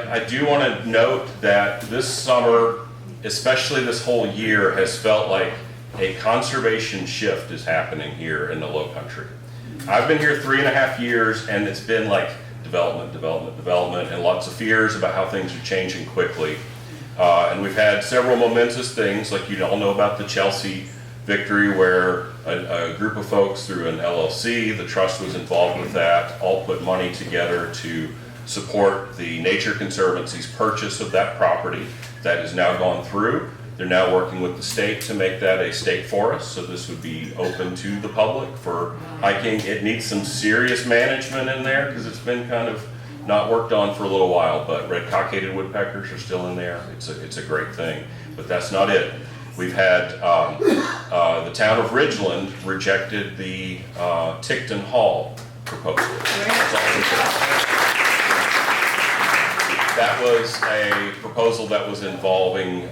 I do want to note that this summer, especially this whole year, has felt like a conservation shift is happening here in the Low Country. I've been here 3.5 years, and it's been like development, development, development, and lots of fears about how things are changing quickly. And we've had several momentous things, like you all know about the Chelsea victory, where a group of folks through an LLC, the trust was involved with that, all put money together to support the Nature Conservancy's purchase of that property. That has now gone through. They're now working with the state to make that a state forest, so this would be open to the public for hiking. It needs some serious management in there because it's been kind of not worked on for a little while, but red cockaded woodpeckers are still in there. It's a great thing, but that's not it. We've had the town of Ridgeland rejected the Ticton Hall proposal. That was a proposal that was involving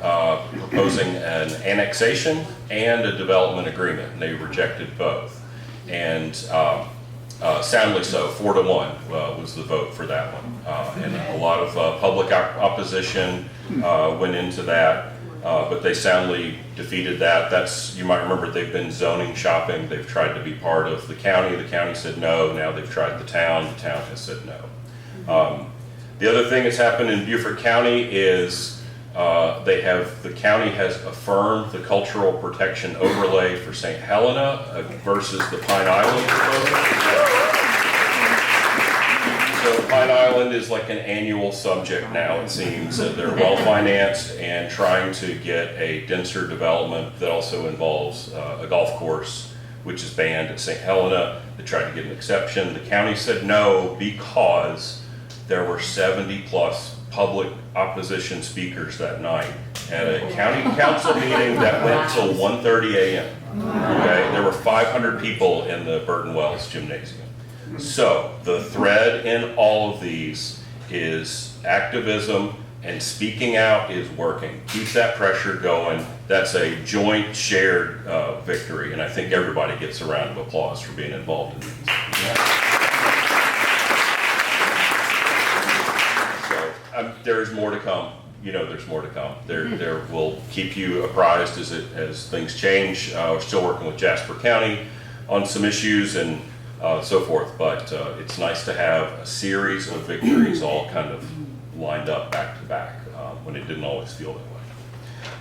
proposing an annexation and a development agreement, and they rejected both. And soundly so, 4-1 was the vote for that one. And a lot of public opposition went into that. But they soundly defeated that. That's, you might remember, they've been zoning shopping. They've tried to be part of the county. The county said no. Now they've tried the town. The town has said no. The other thing that's happened in Beaufort County is the county has affirmed the cultural protection overlay for St. Helena versus the Pine Island proposal. So Pine Island is like an annual subject now, it seems. They're well financed and trying to get a denser development that also involves a golf course, which is banned at St. Helena. They tried to get an exception. The county said no because there were 70+ public opposition speakers that night at a county council meeting that went till 1:30 a.m. Okay? There were 500 people in the Burton Wells gymnasium. So the thread in all of these is activism, and speaking out is working. Keep that pressure going. That's a joint shared victory, and I think everybody gets a round of applause for being involved in these. So there's more to come. You know, there's more to come. There will keep you apprised as things change. We're still working with Jasper County on some issues and so forth, but it's nice to have a series of victories all kind of lined up back to back when it didn't always feel that way.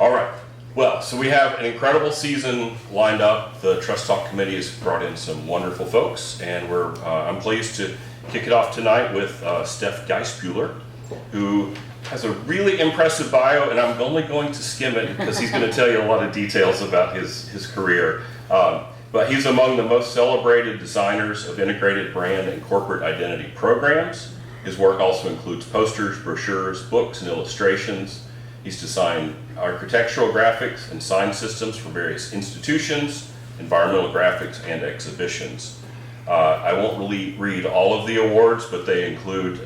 All right, well, so we have an incredible season lined up. The Trust Talk Committee has brought in some wonderful folks, and I'm pleased to kick it off tonight with Steff Geissbuhler, who has a really impressive bio, and I'm only going to skim it because he's going to tell you a lot of details about his career. But he's among the most celebrated designers of integrated brand and corporate identity programs. His work also includes posters, brochures, books, and illustrations. He's designed architectural graphics and sign systems for various institutions, environmental graphics, and exhibitions. I won't really read all of the awards, but they include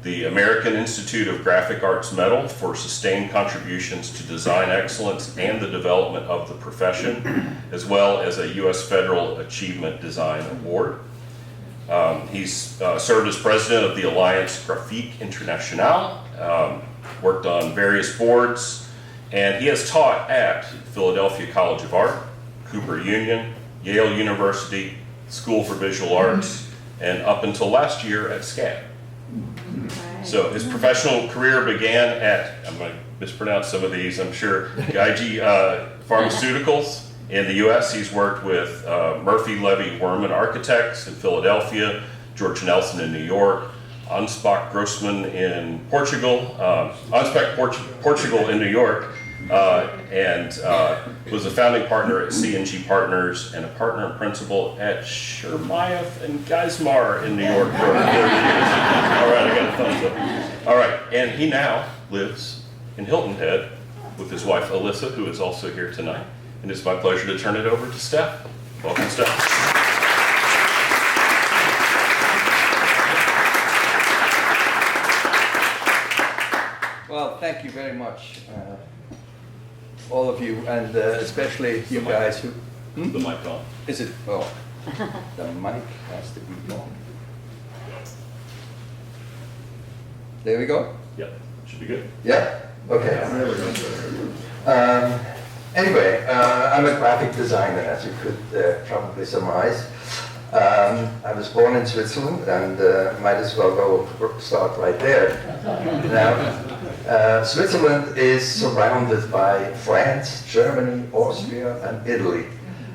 the American Institute of Graphic Arts Medal for sustained contributions to design excellence and the development of the profession, as well as a U.S. Federal Achievement Design Award. He's served as president of the Alliance Graphique Internationale, worked on various boards, and he has taught at Philadelphia College of Art, Cooper Union, Yale University, School for Visual Arts, and up until last year at SCAD. So his professional career began at, I'm going to mispronounce some of these, I'm sure, Geissbuhler Pharmaceuticals in the U.S. He's worked with Murphy Levy Werman Architects in Philadelphia, George Nelson in New York, Ansbach Grossman in Portugal, Portugal in New York, and was a founding partner at C&G Partners and a partner and principal at Shermayeff and Geismar in New York for 30 years. All right, I got a thumbs up. All right, and he now lives in Hilton Head with his wife Alyssa, who is also here tonight. And it's my pleasure to turn it over to Steff. Welcome, Steff. Well, thank you very much, all of you, and especially you guys who... The mic on. Is it? Oh, the mic has to be on. There we go. Yep, should be good. Yeah? Okay. Anyway, I'm a graphic designer, as you could probably surmise. I was born in Switzerland, and might as well go start right there. Now, Switzerland is surrounded by France, Germany, Austria, and Italy.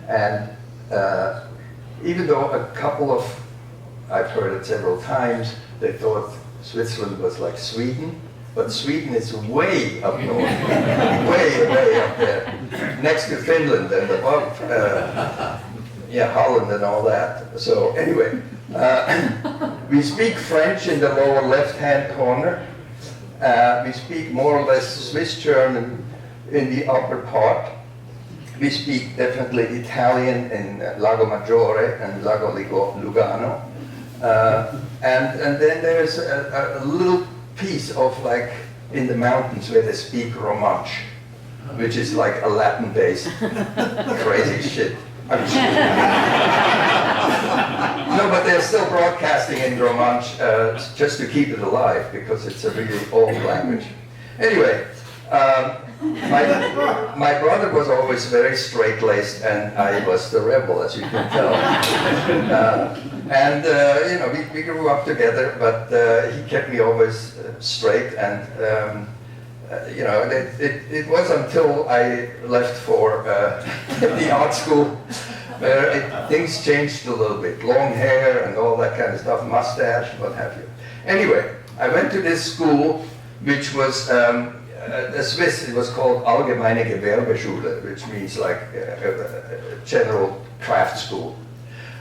And even though a couple of, I've heard it several times, they thought Switzerland was like Sweden, but Sweden is way up north, way up there, next to Finland and above, Holland and all that. So anyway, we speak French in the lower left-hand corner. We speak more or less Swiss German in the upper part. We speak definitely Italian in Lago Maggiore and Lago Lugano. And then there's a little piece of like in the mountains where they speak Romansh, which is like a Latin-based crazy shit. I'm sure. No, but they're still broadcasting in Romansh just to keep it alive because it's a really old language. Anyway, my brother was always very straight-laced, and I was the rebel, as you can tell. You know, we grew up together, but he kept me always straight. And you know, it was until I left for the art school where things changed a little bit. Long hair and all that kind of stuff, mustache, what have you. Anyway, I went to this school, which was a Swiss, it was called Allgemeine Gewerbeschule, which means like a general craft school.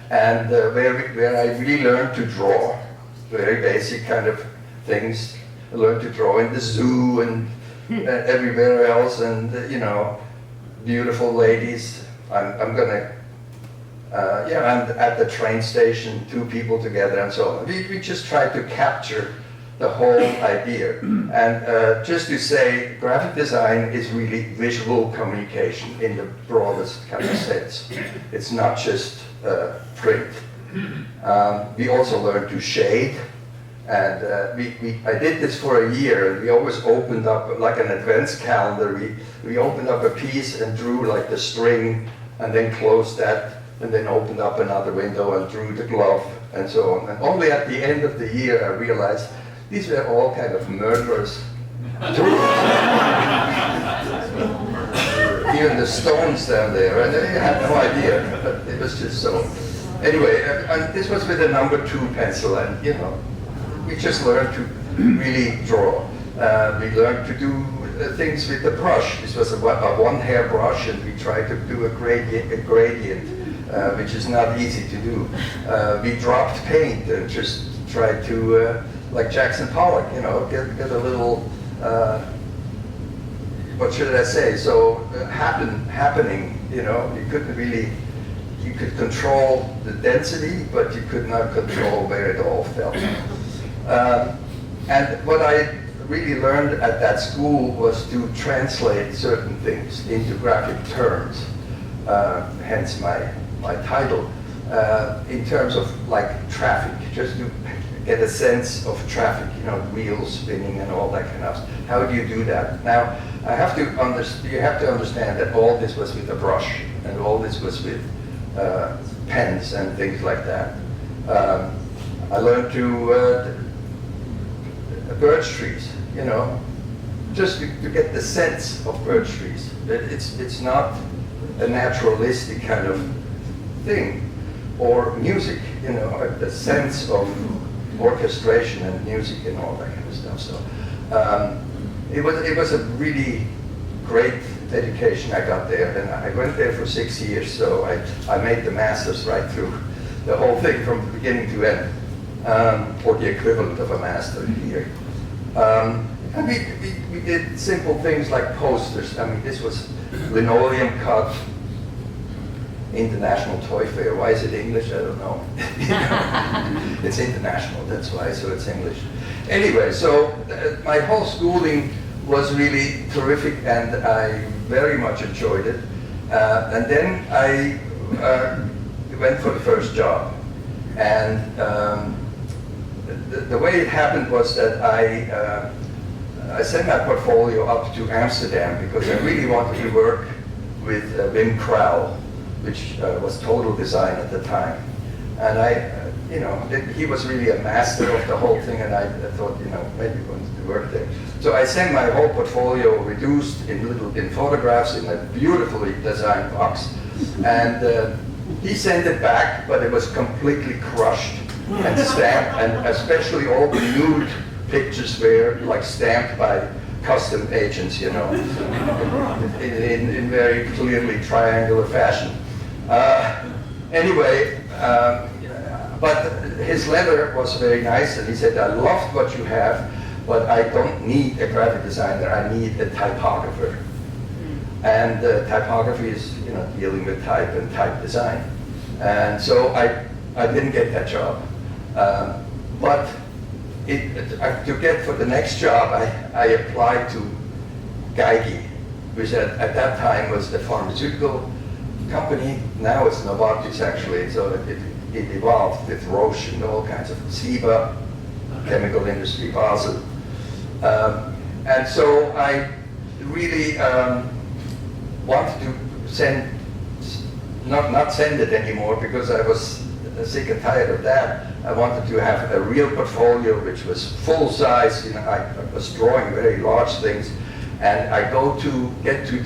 And where I really learned to draw, very basic kind of things. I learned to draw in the zoo and everywhere else, and you know, beautiful ladies. I'm gonna, and at the train station, two people together and so on. We just tried to capture the whole idea. And just to say, graphic design is really visual communication in the broadest kind of sense. It's not just print. We also learned to shade. And I did this for a year, and we always opened up, like an advance calendar, we opened up a piece and drew like the string, and then closed that, and then opened up another window and drew the glove, and so on. And only at the end of the year I realized these were all kind of murderous tools. Even the stones down there, and I had no idea, but it was just so. Anyway, and this was with a number 2 pencil, and you know, we just learned to really draw. We learned to do things with the brush. This was a one-hair brush, and we tried to do a gradient, which is not easy to do. We dropped paint and just tried to, like Jackson Pollock, you know, get a little, what should I say? So happening, you know, you couldn't really. You could control the density, but you could not control where it all fell. And what I really learned at that school was to translate certain things into graphic terms, hence my title, in terms of like traffic, just to get a sense of traffic, you know, wheels spinning and all that kind of stuff. How do you do that? Now, you have to understand that all this was with a brush, and all this was with pens and things like that. I learned to birch trees, you know, just to get the sense of birch trees. It's not a naturalistic kind of thing. Or music, you know, the sense of orchestration and music and all that kind of stuff. So it was a really great education I got there, and I went there for 6 years, so I made the masters right through the whole thing from beginning to end, or the equivalent of a master here. And we did simple things like posters. I mean, this was linoleum cut, International Toy Fair. Why is it English? I don't know. It's international, that's why, so it's English. Anyway, so my whole schooling was really terrific, and I very much enjoyed it. And then I went for the first job. And the way it happened was that I I sent my portfolio up to Amsterdam because I really wanted to work with Wim Krauw, which was total design at the time. And he was really a master of the whole thing, and I thought, maybe I wanted to work there. So I sent my whole portfolio reduced in photographs in a beautifully designed box. And he sent it back, but it was completely crushed and stamped, and especially all the nude pictures were like stamped by custom agents, in very clearly triangular fashion. Anyway, but his letter was very nice, and he said, I loved what you have, but I don't need a graphic designer, I need a typographer. And typography is, dealing with type and type design. And so I didn't get that job. But to get for the next job, I applied to Geigy, which at that time was the pharmaceutical company. Now it's Novartis, actually. So it evolved with Roche and all kinds of SIBA, chemical industry, Basel. And so I really wanted to not send it anymore, because I was sick and tired of that. I wanted to have a real portfolio which was full size. I was drawing very large things, and I get to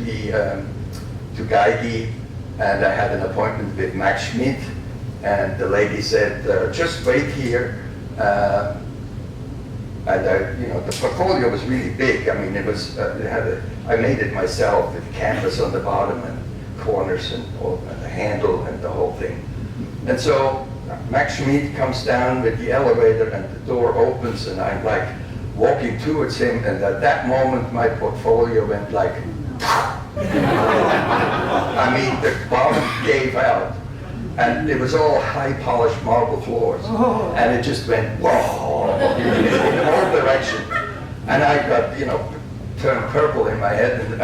Geigy, and I had an appointment with Max Schmidt, and the lady said, just wait here. And the portfolio was really big. I mean, I made it myself with canvas on the bottom and corners and the handle and the whole thing. And so Max Schmidt comes down with the elevator, and the door opens, and I'm like walking towards him, and at that moment my portfolio went like, I mean, the bottom gave out, and it was all high polished marble floors, and it just went whoa in all directions, and I got turned purple in my head, and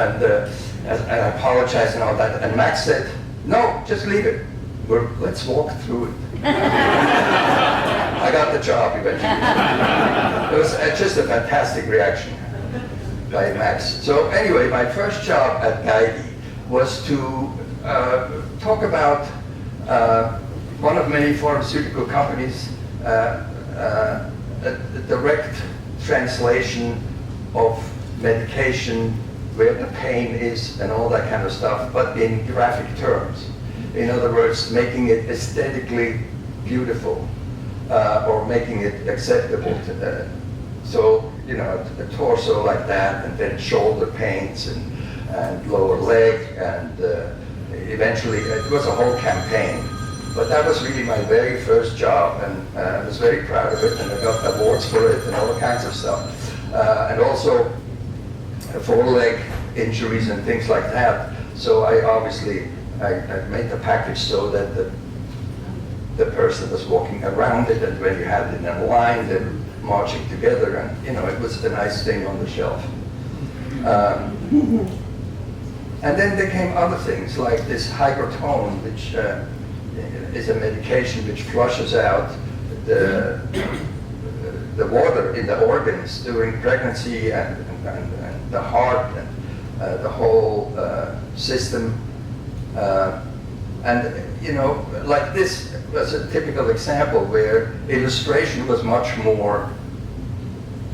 I apologized and all that, and Max said, no, just leave it. Let's walk through it. I got the job eventually. It was just a fantastic reaction by Max. So anyway, my first job at Geigy was to talk about one of many pharmaceutical companies, a direct translation of medication, where the pain is and all that kind of stuff, but in graphic terms. In other words, making it aesthetically beautiful, or making it acceptable to so, a torso like that, and then shoulder pains and lower leg, and eventually it was a whole campaign. But that was really my very first job, and I was very proud of it, and I got awards for it and all kinds of stuff. And also foreleg injuries and things like that. So I made the package so that the person was walking around it, and when you had it in a line, they were marching together, and it was a nice thing on the shelf. And then there came other things like this hygrotone, which is a medication which flushes out the water in the organs during pregnancy and the heart and the whole system. Like this was a typical example where illustration was much more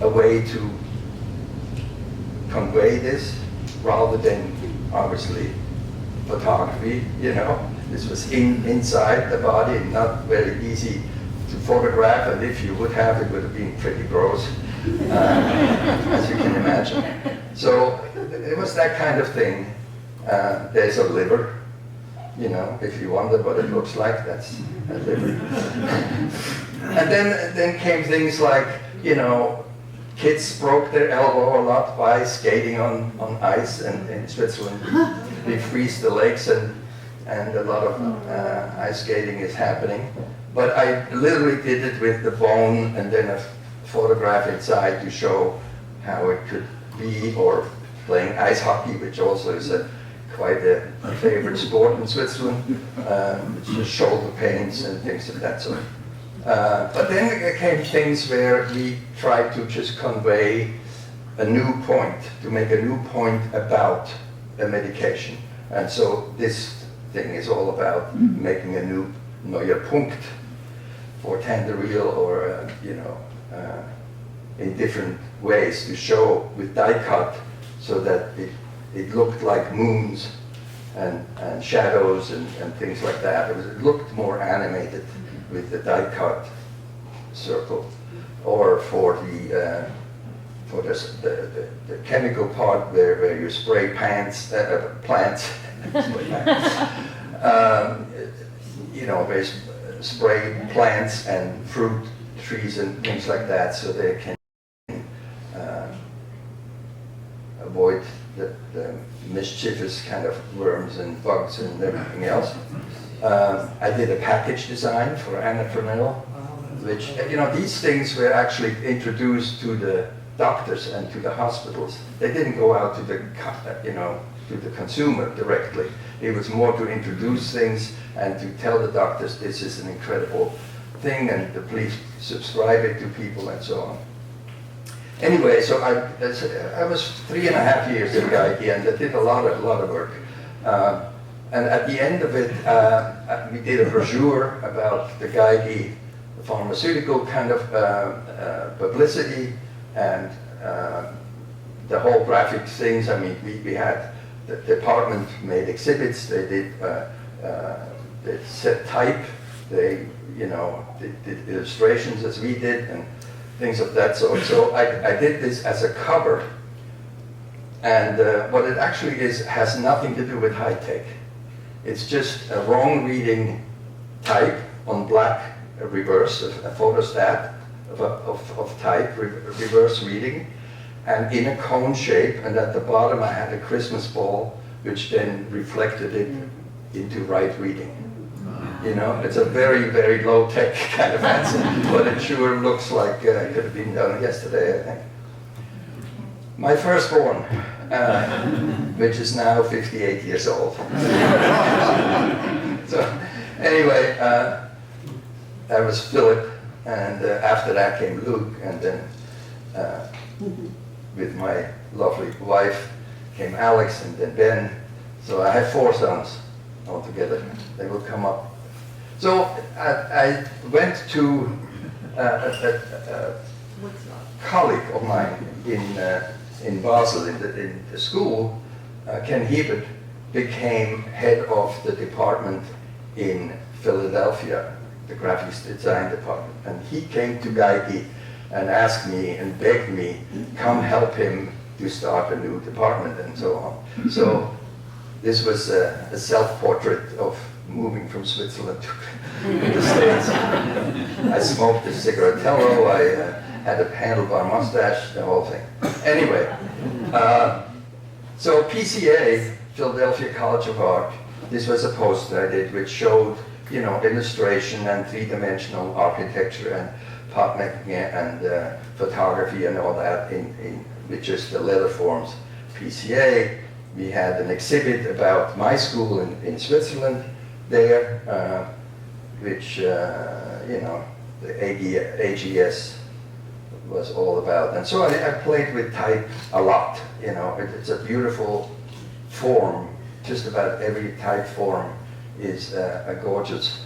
a way to convey this rather than obviously photography. This was inside the body, not very easy to photograph, and if you would have, it would have been pretty gross, as you can imagine. So it was that kind of thing. There's a liver, if you wonder what it looks like, that's a liver. And then came things like, kids broke their elbow a lot by skating on ice, and in Switzerland they freeze the lakes, and a lot of ice skating is happening. But I literally did it with the bone and then a photograph inside to show how it could be, or playing ice hockey, which also is quite a favorite sport in Switzerland, which is shoulder pains and things of that sort. But then there came things where we tried to just convey a new point, to make a new point about a medication. And so this thing is all about making a new neue Punkt for Tanderil, or in different ways to show with die cut, so that it looked like moons and shadows and things like that. It looked more animated with the die cut circle, or for the chemical part where you spray plants, they spray plants and fruit trees and things like that, so they can avoid the mischievous kind of worms and bugs and everything else. I did a package design for anapronil, which, these things were actually introduced to the doctors and to the hospitals. They didn't go out to the consumer directly. It was more to introduce things and to tell the doctors this is an incredible thing, and to please subscribe it to people and so on. Anyway, so I was 3.5 years at Geigy, and I did a lot of work. And at the end of it, we did a brochure about the Geigy pharmaceutical kind of publicity, and the whole graphic things. I mean, we had the department made exhibits. They did they set type. They did illustrations as we did, and things of that sort. So I did this as a cover, and what it actually is has nothing to do with high tech. It's just a wrong reading type on black reverse, a photostat of type, reverse reading, and in a cone shape, and at the bottom I had a Christmas ball which then reflected it into right reading. It's a very, very low-tech kind of answer, but it sure looks like it could have been done yesterday, I think. My firstborn, which is now 58 years old. So anyway, that was Philip, and after that came Luke, and then with my lovely wife came Alex, and then Ben. So I have 4 sons altogether. They will come up. So I went to a colleague of mine in Basel, in the school. Ken Hebert became head of the department in Philadelphia, the graphics design department. And he came to Geigy and asked me and begged me, come help him to start a new department and so on. So this was a self-portrait of moving from Switzerland to the States. I smoked a cigarettello, I had a handlebar mustache, the whole thing. Anyway, so PCA, Philadelphia College of Art, this was a poster I did which showed, illustration and three-dimensional architecture and pot making and photography and all that with just the letter forms. PCA, we had an exhibit about my school in Switzerland there, which, the AGS was all about. And so I played with type a lot. It's a beautiful form. Just about every type form is a gorgeous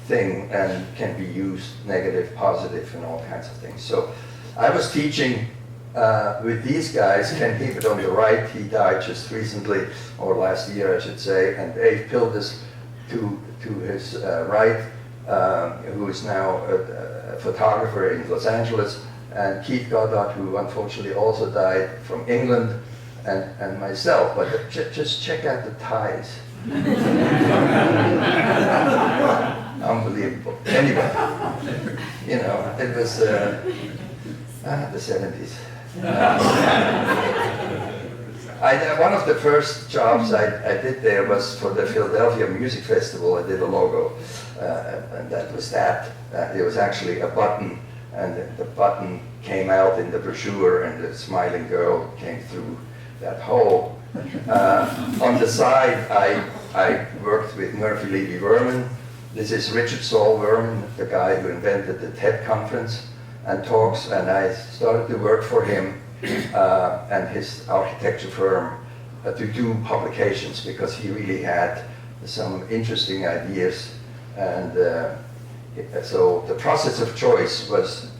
thing and can be used negative, positive, and all kinds of things. So I was teaching with these guys. Ken Hebert on the right, he died just recently, or last year I should say, and Dave Pildes to his right, who is now a photographer in Los Angeles, and Keith Goddard, who unfortunately also died, from England, and myself. But just check out the ties. Unbelievable. Anyway, it was the 70s. One of the first jobs I did there was for the Philadelphia Music Festival. I did a logo, and that was that. It was actually a button, and the button came out in the brochure, and the smiling girl came through that hole. On the side, I worked with Murphy Levy Werman. This is Richard Saul Werman, the guy who invented the TED conference and talks, and I started to work for him and his architecture firm to do publications, because he really had some interesting ideas. And so the process of choice was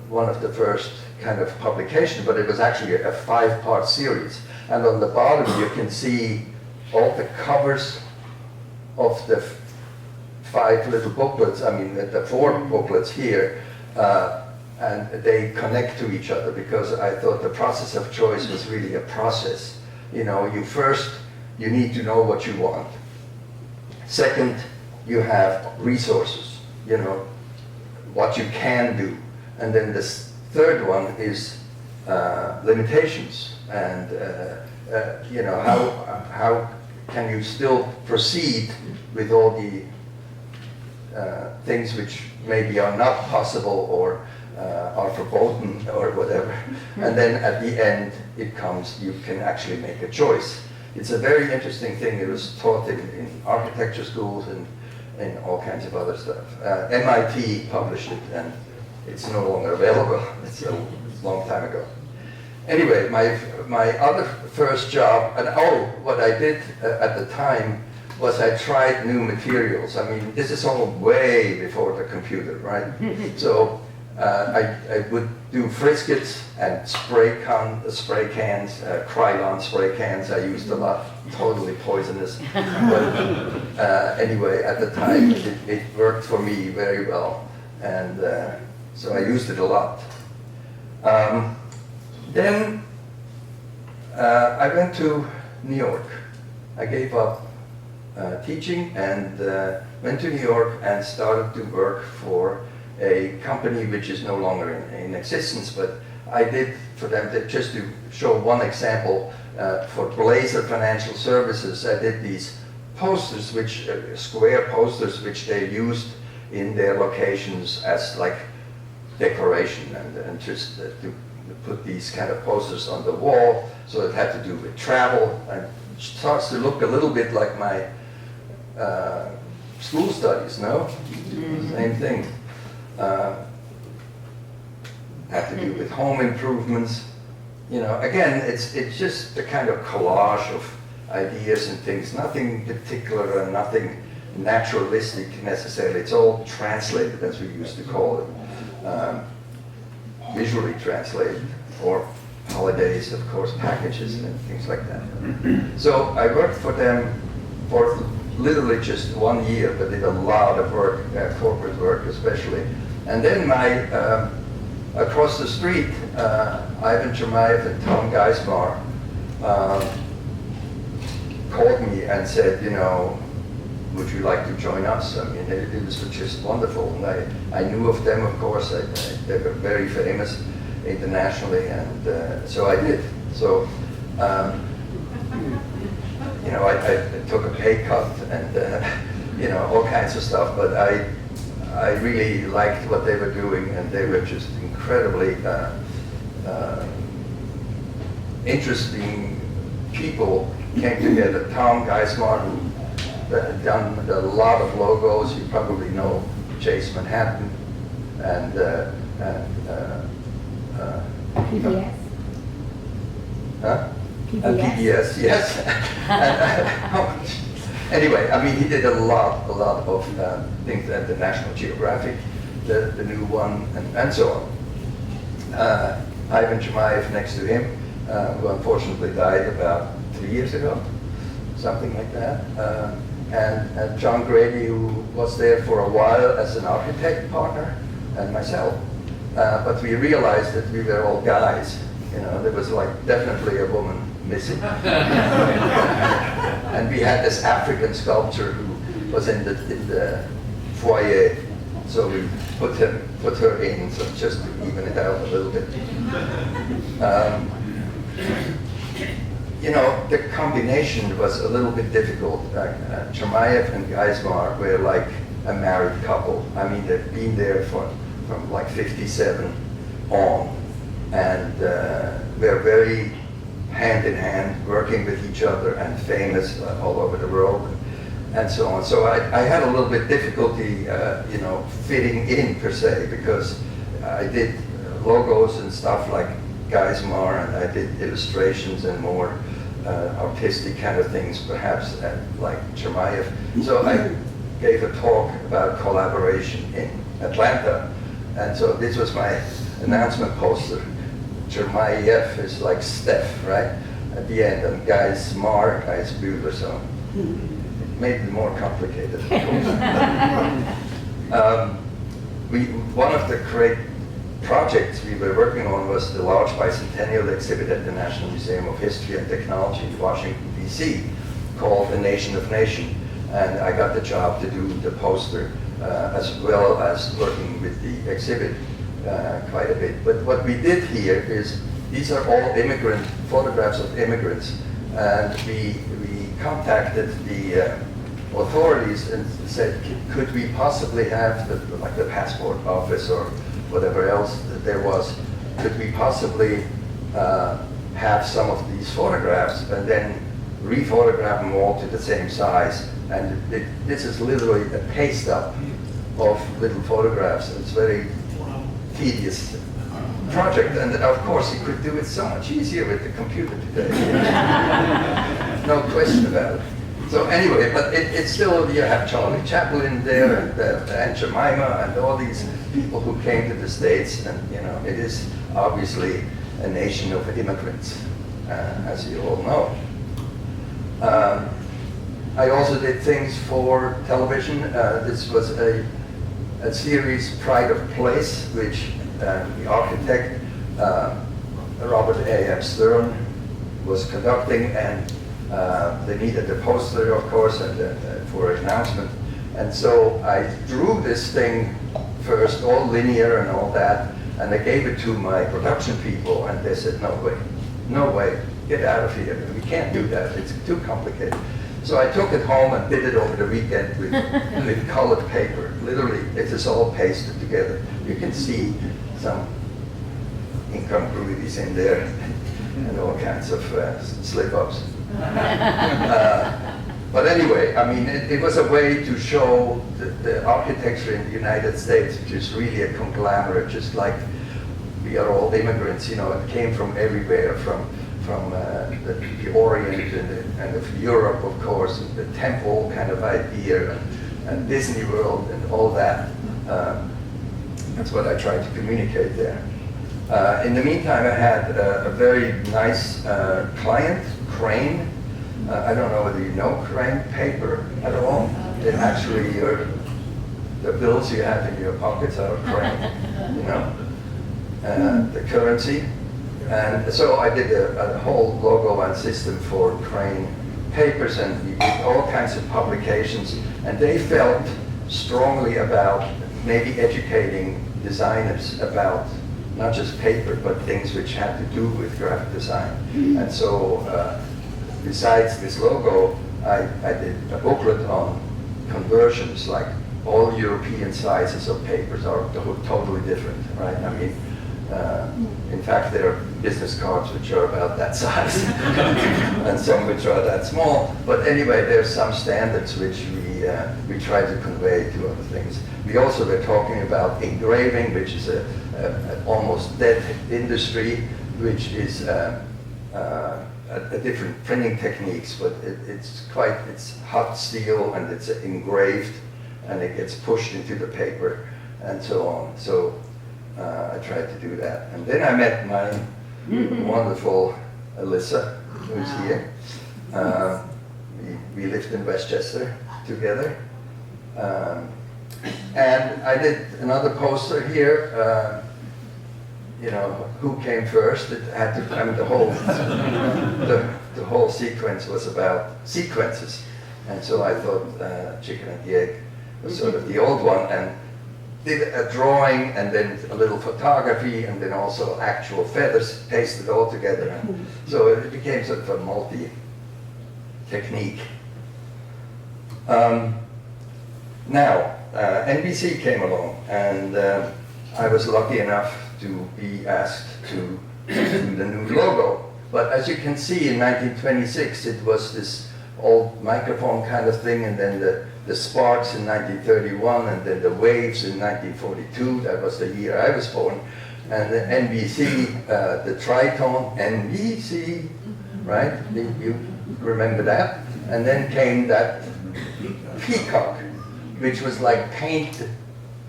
one of the first kind of publication, but it was actually a 5-part series. And on the bottom you can see all the covers of the 5 little booklets, I mean the 4 booklets here, and they connect to each other, because I thought the process of choice was really a process. You know, you need to know what you want. Second, you have resources, you know, what you can do. And then this third one is limitations, and you know, how can you still proceed with all the things which maybe are not possible or are verboten or whatever. And then at the end it comes, you can actually make a choice. It's a very interesting thing. It was taught in architecture schools and all kinds of other stuff. MIT published it, and it's no longer available. It's a long time ago. Anyway, my other first job, and what I did at the time was I tried new materials. I mean, this is all way before the computer, right? So I would do friskets and spray cans, Krylon spray cans. I used a lot, totally poisonous. But anyway, at the time it worked for me very well, and so I used it a lot. Then I went to New York. I gave up teaching and went to New York and started to work for a company which is no longer in existence, but I did for them, just to show one example, for Blazer Financial Services, I did these posters, which square posters, which they used in their locations as like decoration, and just to put these kind of posters on the wall. So it had to do with travel, and it starts to look a little bit like my school studies, no? Same thing. Had to do with home improvements. You know, again, it's just a kind of collage of ideas and things, nothing particular and nothing naturalistic necessarily. It's all translated, as we used to call it, visually translated, or holidays, of course, packages and things like that. So I worked for them for literally just 1 year, but did a lot of work, corporate work especially. And then across the street, Ivan Chermayeff and Tom Geissbuhler called me and said, you know, would you like to join us? I mean, it was just wonderful. And I knew of them, of course. They were very famous internationally, and so I did. So, you know, I took a pay cut and, you know, all kinds of stuff, but I really liked what they were doing, and they were just incredibly interesting people came together. Tom Geissbuhler, who had done a lot of logos. You probably know Chase Manhattan, and PBS? Huh? PBS? And PBS, yes. Anyway, I mean, he did a lot of things at the National Geographic, the new one, and so on. Ivan Chermayeff next to him, who unfortunately died about 3 years ago, something like that. And John Grady, who was there for a while as an architect partner, and myself. But we realized that we were all guys. You know, there was like definitely a woman missing. And we had this African sculptor who was in the foyer, so we put her in, so just to even it out a little bit. You know, the combination was a little bit difficult. Chermayeff and Geissbuhler were like a married couple. I mean, they've been there from like 57 on, and they're very hand in hand, working with each other, and famous all over the world, and so on. So I had a little bit difficulty, you know, fitting in per se, because I did logos and stuff like Geissbuhler, and I did illustrations and more artistic kind of things, perhaps like Chermayeff. So I gave a talk about collaboration in Atlanta, and so this was my announcement poster. Chermayeff is like Steff, right? At the end, and Geissbuhler, so it made it more complicated, of course. One of the great projects we were working on was the large bicentennial exhibit at the National Museum of History and Technology in Washington, D.C., called The Nation of Nations. And I got the job to do the poster as well as working with the exhibit quite a bit. But what we did here is, these are all photographs of immigrants, and we contacted the authorities and said, could we possibly have, like the passport office or whatever else that there was, could we possibly have some of these photographs and then rephotograph them all to the same size? And this is literally a paste up of little photographs. It's very tedious project, and of course you could do it so much easier with the computer today. No question about it. So anyway, but it's still, you have Charlie Chaplin there, and Aunt Jemima, and all these people who came to the States, and it is obviously a nation of immigrants, as you all know. I also did things for television. This was a series, Pride of Place, which the architect, Robert A.F. Stern, was conducting, and they needed a poster, of course, and for an announcement. And so I drew this thing first, all linear and all that, and I gave it to my production people, and they said, no way, get out of here. We can't do that, it's too complicated. So I took it home and did it over the weekend with colored paper. Literally, it is all pasted together. You can see some incongruities in there and all kinds of slip-ups. But anyway, I mean, it was a way to show the architecture in the United States, which is really a conglomerate, just like we are all immigrants. It came from everywhere, from the Orient and of Europe, of course, and the temple kind of idea, and Disney World and all that. That's what I tried to communicate there. In the meantime, I had a very nice client, Crane. I don't know whether you know Crane paper at all. It actually, the bills you have in your pockets are Crane, the currency. And so I did a whole logo and system for Crane papers, and we did all kinds of publications, and they felt strongly about maybe educating designers about not just paper, but things which had to do with graphic design. And so besides this logo, I did a booklet on conversions, like all European sizes of papers are totally different, right? I mean, in fact, there are business cards which are about that size, and some which are that small. But anyway, there's some standards which we try to convey to other things. We also were talking about engraving, which is an almost dead industry, which is a different printing techniques, but it's hot steel, and it's engraved, and it gets pushed into the paper, and so on. So I tried to do that. And then I met my wonderful Alyssa, who's here. We lived in Westchester together. And I did another poster here, who came first. It had to, I mean, the whole sequence was about sequences. And so I thought chicken and the egg was sort of the old one, and did a drawing, and then a little photography, and then also actual feathers pasted all together. And so it became sort of a multi-technique. Now, NBC came along, and I was lucky enough to be asked to do the new logo. But as you can see, in 1926, it was this old microphone kind of thing, and then the sparks in 1931, and then the waves in 1942. That was the year I was born. and the NBC, the tritone, NBC, right? You remember that? And then came that peacock, which was like paint.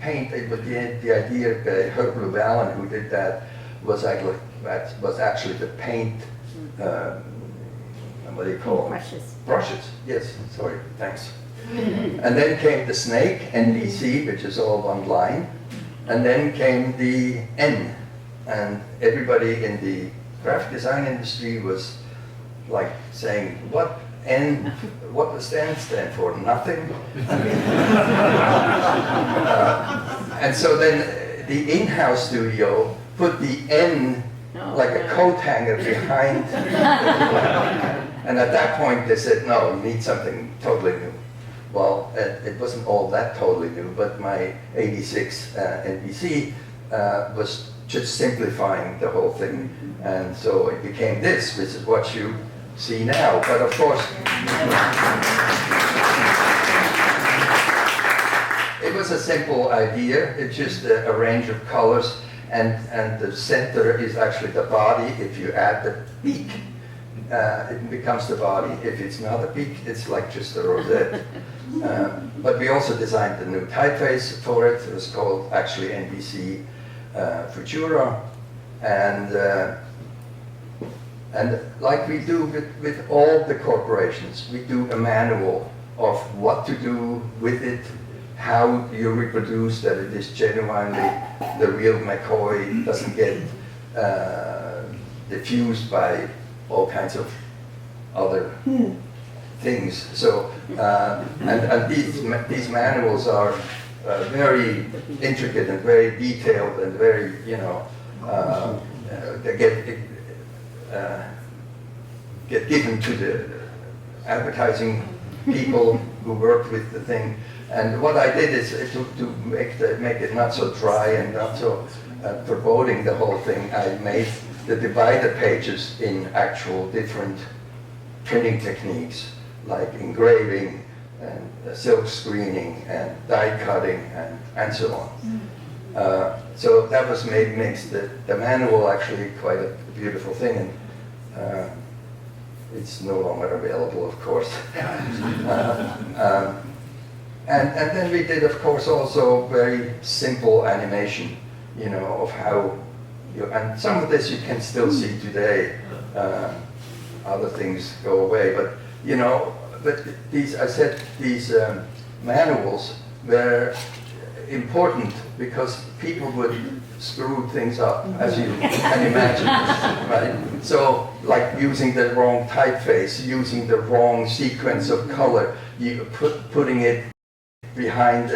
It was the idea of Herb Llewellyn, who did that, was actually the paint. What do you call them? Brushes. Brushes. Yes. Sorry. Thanks. And then came the snake, NBC, which is all one line. And then came the N. And everybody in the graphic design industry was like saying, what does N stand for? Nothing? And so then the in-house studio put the N like a coat hanger behind the flag. And at that point they said, no, you need something totally new. Well, it wasn't all that totally new, but my 86 NBC was just simplifying the whole thing. And so it became this, which is what you see now. But of course, it was a simple idea. It's just a range of colors, and the center is actually the body. If you add the beak, it becomes the body. If it's not a beak, it's like just a rosette. But we also designed the new typeface for it. It was called actually NBC Futura, and like we do with all the corporations, we do a manual of what to do with it, how you reproduce that it is genuinely the real McCoy, doesn't get diffused by all kinds of other things. So, and these manuals are very intricate and very detailed and very, they get given to the advertising people who work with the thing. And what I did is to make it not so dry and not so foreboding, the whole thing, I made the divider pages in actual different printing techniques, like engraving and silk screening and die cutting and so on. So that was makes the manual actually quite a beautiful thing, and it's no longer available, of course. And then we did, of course, also very simple animation, of how and some of this you can still see today. Other things go away, but these, I said, these manuals were important because people would screw things up, as you can imagine, right? So, like using the wrong typeface, using the wrong sequence of color, putting it behind